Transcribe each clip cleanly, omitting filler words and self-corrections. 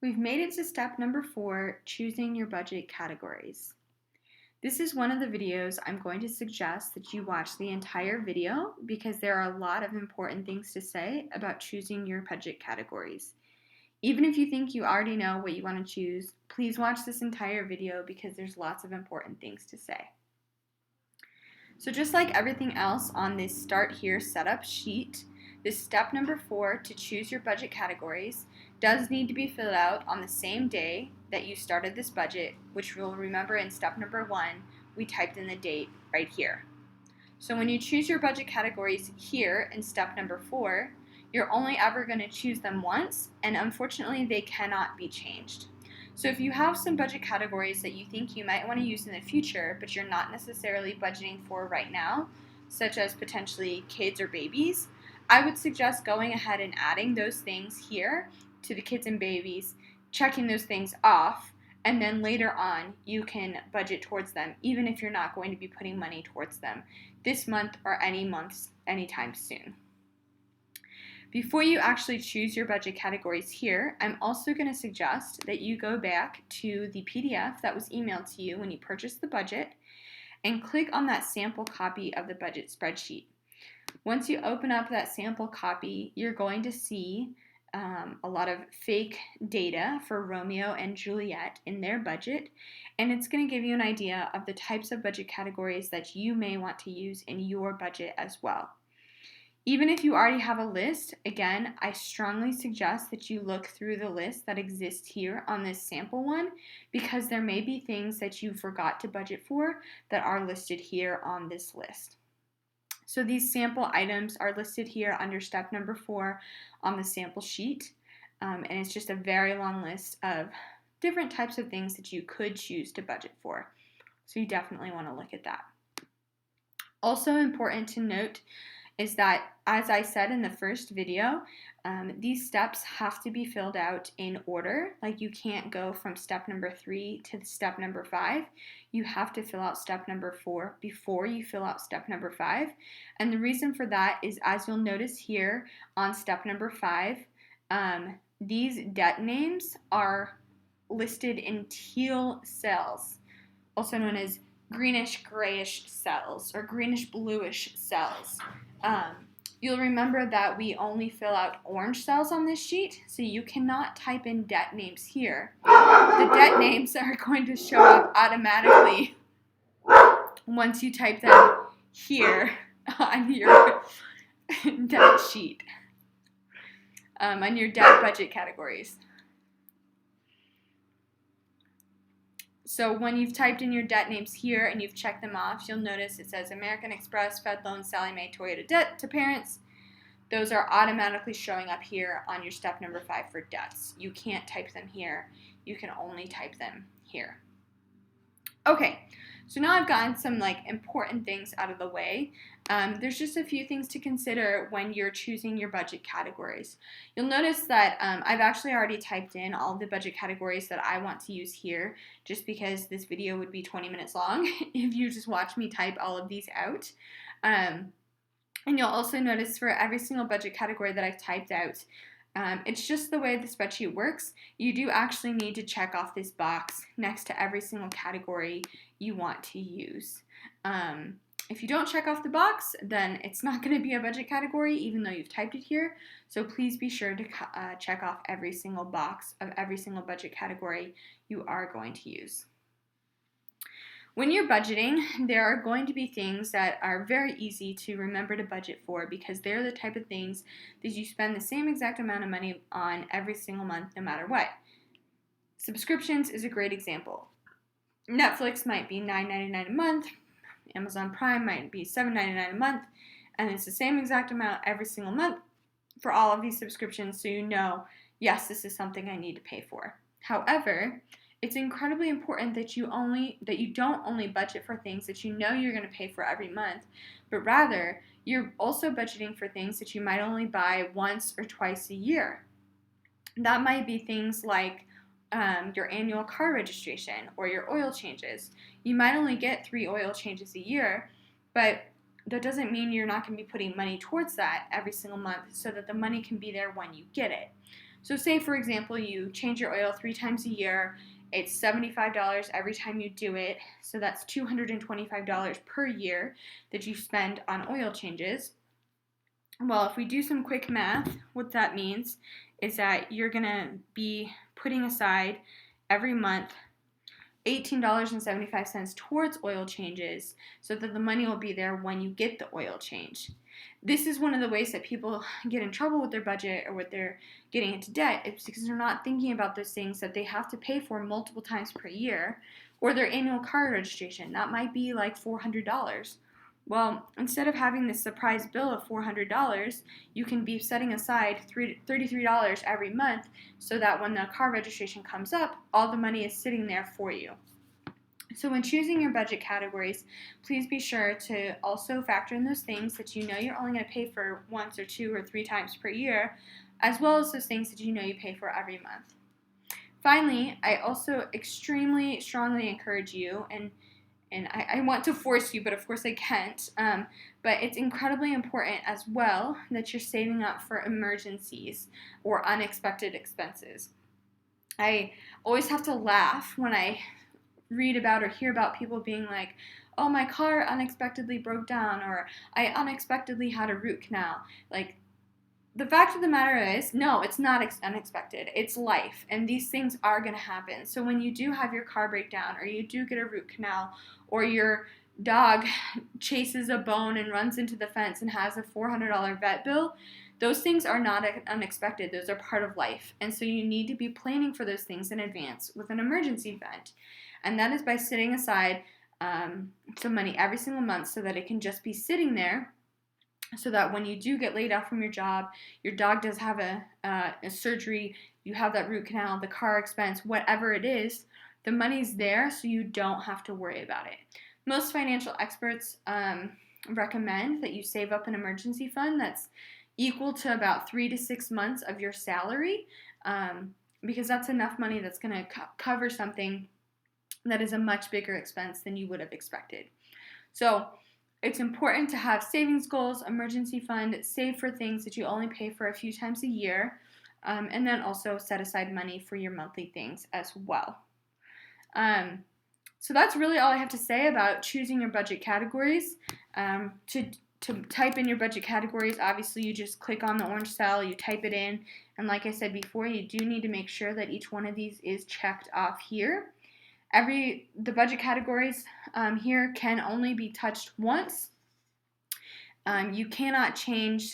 We've made it to step number 4, choosing your budget categories. This is one of the videos I'm going to suggest that you watch the entire video because there are a lot of important things to say about choosing your budget categories. Even if you think you already know what you want to choose, please watch this entire video because there's lots of important things to say. So just like everything else on this Start Here setup sheet, this step number 4 to choose your budget categories does need to be filled out on the same day that you started this budget, which we'll remember in step number 1, we typed in the date right here. So when you choose your budget categories here in step number 4, you're only ever going to choose them once, and unfortunately they cannot be changed. So if you have some budget categories that you think you might want to use in the future, but you're not necessarily budgeting for right now, such as potentially kids or babies, I would suggest going ahead and adding those things here to the kids and babies, checking those things off, and then later on you can budget towards them, even if you're not going to be putting money towards them this month or any months anytime soon. Before you actually choose your budget categories here, I'm also going to suggest that you go back to the PDF that was emailed to you when you purchased the budget and click on that sample copy of the budget spreadsheet. Once you open up that sample copy, you're going to see a lot of fake data for Romeo and Juliet in their budget, and it's going to give you an idea of the types of budget categories that you may want to use in your budget as well. Even if you already have a list, again, I strongly suggest that you look through the list that exists here on this sample one because there may be things that you forgot to budget for that are listed here on this list. So these sample items are listed here under step number 4 on the sample sheet, and it's just a very long list of different types of things that you could choose to budget for. So you definitely want to look at that. Also important to note is that, as I said in the first video, these steps have to be filled out in order. Like you can't go from step number 3 to step number 5. You have to fill out step number 4 before you fill out step number 5. And the reason for that is, as you'll notice here on step number 5, these debt names are listed in teal cells, also known as greenish grayish cells or greenish bluish cells. You'll remember that we only fill out orange cells on this sheet, so you cannot type in debt names here. The debt names are going to show up automatically once you type them here on your debt sheet, on your debt budget categories. So when you've typed in your debt names here and you've checked them off, you'll notice it says American Express, Fed Loan, Sallie Mae, Toyota Debt to Parents. Those are automatically showing up here on your step number 5 for debts. You can't type them here. You can only type them here. Okay, so now I've gotten some important things out of the way. There's just a few things to consider when you're choosing your budget categories. You'll notice that I've actually already typed in all of the budget categories that I want to use here, just because this video would be 20 minutes long if you just watch me type all of these out. And you'll also notice for every single budget category that I've typed out, it's just the way the spreadsheet works. You do actually need to check off this box next to every single category you want to use. If you don't check off the box, then it's not going to be a budget category, even though you've typed it here. So please be sure to check off every single box of every single budget category you are going to use. When you're budgeting, there are going to be things that are very easy to remember to budget for because they're the type of things that you spend the same exact amount of money on every single month, no matter what. Subscriptions is a great example. Netflix might be $9.99 a month, Amazon Prime might be $7.99 a month, and it's the same exact amount every single month for all of these subscriptions, so you know, yes, this is something I need to pay for. However, it's incredibly important that you don't only budget for things that you know you're going to pay for every month, but rather you're also budgeting for things that you might only buy once or twice a year. That might be things like your annual car registration or your oil changes. You might only get 3 oil changes a year, but that doesn't mean you're not going to be putting money towards that every single month so that the money can be there when you get it. So say, for example, you change your oil 3 times a year. It's $75 every time you do it. So that's $225 per year that you spend on oil changes. Well, if we do some quick math, what that means is that you're going to be putting aside every month $18.75 towards oil changes so that the money will be there when you get the oil change. This is one of the ways that people get in trouble with their budget or with their getting into debt. It's because they're not thinking about those things that they have to pay for multiple times per year, or their annual car registration. That might be like $400. Well, instead of having this surprise bill of $400, you can be setting aside $33 every month so that when the car registration comes up, all the money is sitting there for you. So when choosing your budget categories, please be sure to also factor in those things that you know you're only going to pay for once or 2 or 3 times per year, as well as those things that you know you pay for every month. Finally, I also extremely strongly encourage you, and I want to force you, but of course I can't. But it's incredibly important as well that you're saving up for emergencies or unexpected expenses. I always have to laugh when I read about or hear about people being like, oh, my car unexpectedly broke down, or I unexpectedly had a root canal. Like, the fact of the matter is, no, it's not unexpected. It's life, and these things are going to happen. So when you do have your car break down, or you do get a root canal, or your dog chases a bone and runs into the fence and has a $400 vet bill, those things are not unexpected. Those are part of life. And so you need to be planning for those things in advance with an emergency fund. And that is by setting aside some money every single month so that it can just be sitting there, so that when you do get laid off from your job, your dog does have a surgery, you have that root canal, the car expense, whatever it is, the money's there so you don't have to worry about it. Most financial experts recommend that you save up an emergency fund that's equal to about 3 to 6 months of your salary, because that's enough money that's going to cover something that is a much bigger expense than you would have expected. So it's important to have savings goals, emergency fund, save for things that you only pay for a few times a year, and then also set aside money for your monthly things as well. So that's really all I have to say about choosing your budget categories. To type in your budget categories, obviously you just click on the orange cell, you type it in, and like I said before, you do need to make sure that each one of these is checked off here. The budget categories here can only be touched once. You cannot change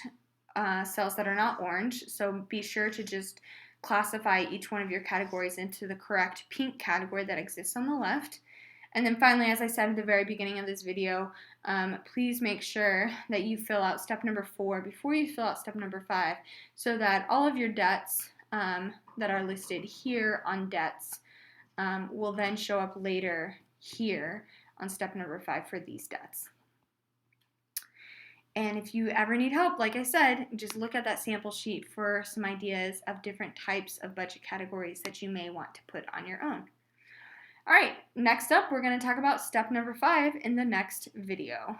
cells that are not orange, so be sure to just classify each one of your categories into the correct pink category that exists on the left. And then finally, as I said at the very beginning of this video, please make sure that you fill out step number 4 before you fill out step number 5, so that all of your debts that are listed here on debts will then show up later here on step number 5 for these debts. And if you ever need help, like I said, just look at that sample sheet for some ideas of different types of budget categories that you may want to put on your own. All right, next up, we're going to talk about step number 5 in the next video.